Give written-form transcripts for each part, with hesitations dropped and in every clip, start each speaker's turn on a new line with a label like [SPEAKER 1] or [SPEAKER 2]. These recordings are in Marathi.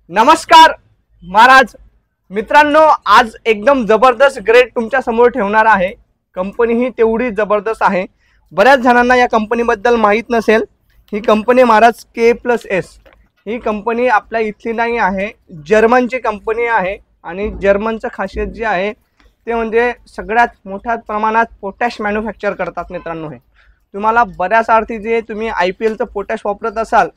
[SPEAKER 1] नमस्कार महाराज मित्रांनो, आज एकदम जबरदस्त ग्रेड तुमच्या समोर ठेवणार आहे। कंपनी ही तेवढी जबरदस्त आहे। बऱ्याच जणांना या कंपनीबद्दल माहीत नसेल। ही कंपनी महाराज K+S ही कंपनी आपल्या इथली नाही आहे, जर्मनची कंपनी आहे। आणि जर्मनचं खासियत जी आहे ते म्हणजे सगळ्यात मोठ्या प्रमाणात पोटॅश मॅन्युफॅक्चर करतात। मित्रांनो, हे तुम्हाला बऱ्याच अर्थी जे तुम्ही IPLचं पोटॅश वापरत असाल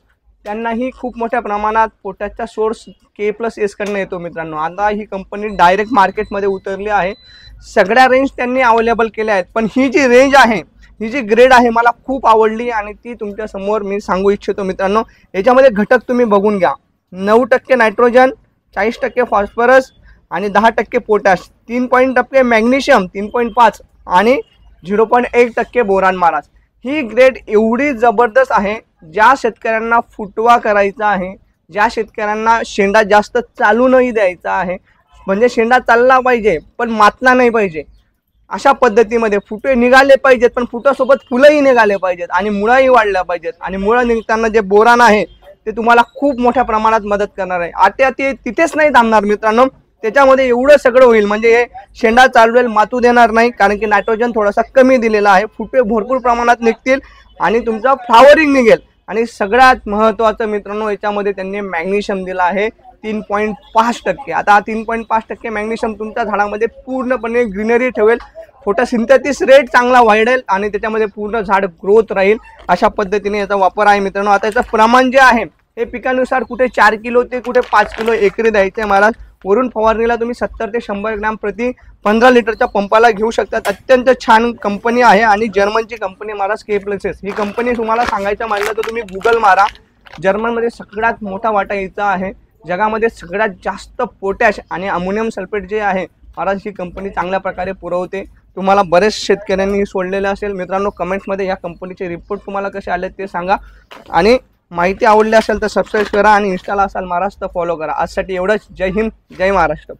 [SPEAKER 1] त्यांनाही खूप मोठ्या प्रमाणात पोटॅशचा सोर्स K+S कडनं येतो। मित्रांनो, आता ही कंपनी डायरेक्ट मार्केटमध्ये उतरली आहे। सगळ्या रेंज त्यांनी अवेलेबल केल्या आहेत, पण ही जी रेंज आहे, ही जी ग्रेड आहे मला खूप आवडली आणि ती तुमच्या समोर मी सांगू इच्छितो। मित्रांनो, याच्यामध्ये घटक तुम्ही बघून घ्या। 9% नायट्रोजन, 40% फॉस्फरस आणि 10% पोटॅश, 3% मॅग्नेशियम, 3.5 आणि 0.1% बोरान। महाराज, ही ग्रेड एवढी जबरदस्त आहे, ज्या शेतकऱ्यांना फुटवा करायचा आहे, ज्या शेतकऱ्यांना शेंडा जास्त चालू नाही द्यायचा आहे, म्हणजे शेंडा चालला पाहिजे पण मातला नाही पाहिजे, अशा पद्धतीमध्ये फुटे निघाले पाहिजेत पण फुटासोबत फुलंही निघाले पाहिजेत आणि मुळाही वाढल्या पाहिजेत। आणि मुळं निघताना जे बोरान आहे ते तुम्हाला खूप मोठ्या प्रमाणात मदत करणार आहे। आता ते तिथेच नाही थांबणार मित्रांनो, त्याच्यामध्ये एवढं सगळं होईल म्हणजे हे शेंडा चालवेल, मातू देणार नाही, कारण की नायट्रोजन थोडासा कमी दिलेला आहे। फुटे भरपूर प्रमाणात निघतील आणि तुमचा फ्लावरिंग निघेल। आणि सगळ्यात महत्त्वाचं मित्रांनो, याच्यामध्ये त्यांनी मॅग्नेशियम दिला आहे 3.5%। आता 3.5% मॅग्नेशियम तुमच्या झाडामध्ये पूर्णपणे ग्रीनरी ठेवेल, फोटोसिंथेसिस रेट चांगला वाढेल आणि त्याच्यामध्ये पूर्ण झाड ग्रोथ राहील। अशा पद्धतीने याचा वापर आहे मित्रांनो। आता याचं प्रमाण जे आहे हे पिकानुसार कुठे 4 किलो ते कुठे 5 किलो एकरी द्यायचे महाराज। वरून फवारणीला तुम्ही 70 ते 100 ग्रॅम प्रति 15 लिटरच्या पंपाला घेऊ शकतात। अत्यंत छान कंपनी आहे आणि जर्मनची कंपनी महाराज K+S। ही कंपनी तुम्हाला सांगायचं म्हटलं तर तुम्ही गुगल मारा, जर्मनमध्ये सगळ्यात मोठा वाटा याचा आहे। जगामध्ये सगळ्यात जास्त पोटॅश आणि अमोनियम सल्फेट जे आहे महाराज, ही कंपनी चांगल्या प्रकारे पुरवते। तुम्हाला बरेच शेतकऱ्यांनी सोडलेलं असेल मित्रांनो, कमेंट्समध्ये या कंपनीचे रिपोर्ट तुम्हाला कसे आले ते सांगा। आणि माहिती आवडली असेल तर सबस्क्राईब करा आणि इंस्टाला असाल महाराज तर फॉलो करा। आजसाठी एवढंच। जय हिंद, जय महाराष्ट्र।